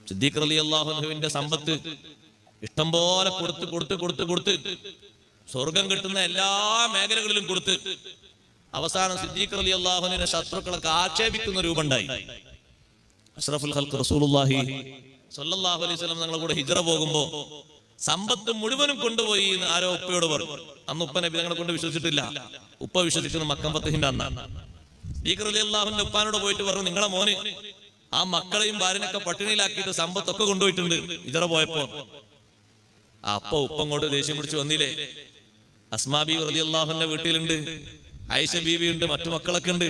സിദ്ദീഖ് റളിയല്ലാഹു അൻഹുവിന്റെ സമ്പത്ത് ഇഷ്ടം പോലെ കൊടുത്ത് സ്വർഗം കിട്ടുന്ന എല്ലാ മേഖലകളിലും കൊടുത്ത് അവസാനം സിദ്ദീഖ് റളിയല്ലാഹു അൻഹുവിനെ ശത്രുക്കളൊക്കെ ആക്ഷേപിക്കുന്ന രൂപമുണ്ടായി. അഷ്റഫുൽ ഖൽഖ് റസൂലുള്ളാഹി സ്വല്ലല്ലാഹു അലൈഹി വസല്ലം തങ്ങളുടെ കൂടെ ഹിജ്റ പോകുമ്പോ സമ്പത്ത് മുഴുവനും കൊണ്ടുപോയി എന്ന് ആരോ ഉപ്പയോട് പറഞ്ഞു. അന്ന് ഉപ്പ നബി തങ്ങളെ കൊണ്ട് വിശ്വസിച്ചിട്ടില്ല. ഉപ്പ വിശ്വസിക്കുന്ന മക്കം ഫതഹിന്റെ അന്നാണ്. സിദ്ദീഖ് റളിയല്ലാഹു അൻഹു ഉപ്പാനോട് പോയിട്ട് പറഞ്ഞു, നിങ്ങളെ മോന് ആ മക്കളെയും ഭാര്യനൊക്കെ പട്ടിണിയിലാക്കിയിട്ട് സമ്പത്തൊക്കെ കൊണ്ടുപോയിട്ടുണ്ട് ഹിജ്റ പോയപ്പോ. അപ്പൊ ഉപ്പ അങ്ങോട്ട് ദേഷ്യം പിടിച്ച് വന്നില്ലേ. അസ്മാ ബീവി റളിയല്ലാഹു അൻഹ വീട്ടിലുണ്ട്, ആയിഷ ബീവി ഉണ്ട്, മറ്റു മക്കളൊക്കെ ഉണ്ട്.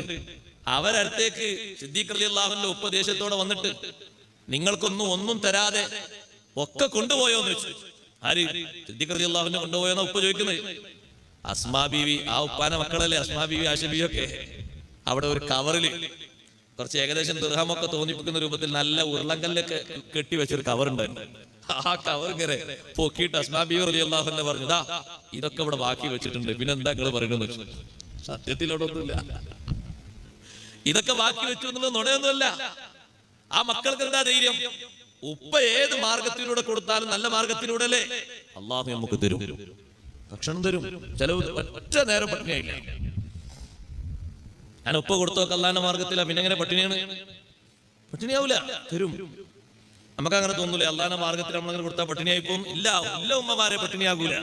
അവരടുത്തേക്ക് സിദ്ദീഖ് റളിയല്ലാഹു അൻഹു ഉപ്പ ദേഷ്യത്തോടെ വന്നിട്ട് ഒന്നും തരാതെ ഒക്കെ കൊണ്ടുപോയോന്ന് വെച്ചു. ആര്? സിദ്ദീഖ് റളിയല്ലാഹു അൻഹു കൊണ്ടുപോയെന്ന ഉപ്പ ചോദിക്കുന്നത്. അസ്മാ ബീവി, ആ ഉപ്പാന്റെ മക്കളല്ലേ അസ്മാ ബീവി ആയിഷ ബീവി ഒക്കെ, അവിടെ ഒരു കവറിൽ കുറച്ച് ഏകദേശം ദിർഹമൊക്കെ തോന്നിപ്പിക്കുന്ന രൂപത്തിൽ നല്ല ഉരുളങ്കല്ലൊക്കെ കെട്ടിവെച്ചൊരു കവറുണ്ടായിരുന്നു. ആ കവർ ഇങ്ങനെ പൊക്കിയിട്ട് അസ്മാ ബീവി റളിയല്ലാഹു അൻഹ പറഞ്ഞു, ദാ ഇതൊക്കെ ഇവിടെ ബാക്കി വെച്ചിട്ടുണ്ട്, പിന്നെ എന്താ നിങ്ങൾ പറയുന്നത്? സത്യത്തിലോടൊന്നുമില്ല, ഇതൊക്കെ ബാക്കി വെച്ചു എന്നുള്ളത് നുണയൊന്നുമല്ല. ആ മക്കൾക്ക് എന്താ ധൈര്യം? ഉപ്പ ഏത് മാർഗത്തിലൂടെ കൊടുത്താലും നല്ല മാർഗത്തിലൂടെ അല്ലേ അള്ളാഹു നമുക്ക് തരും, ഭക്ഷണം തരും. ചിലവ് ഒറ്റ നേരം പട്ടിണിയായില്ല. ഞാൻ ഉപ്പ കൊടുത്തൊക്കെ അള്ളാന്റെ മാർഗത്തില, പിന്നെ എങ്ങനെ പട്ടിണിയാവൂല, തരും. നമുക്ക് അങ്ങനെ തോന്നൂലേ അള്ളാന്റെ മാർഗത്തിൽ നമ്മളങ്ങനെ കൊടുത്താൽ പട്ടിണിയായി പോകും? ഇല്ല, ഉമ്മമാരെ പട്ടിണിയാകൂല.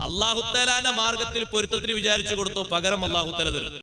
അള്ളാഹു തആലാന്റെ മാർഗത്തിൽ പൊരുത്തത്തിന് വിചാരിച്ചു കൊടുത്തോ പകരം അള്ളാഹു തആല തരും.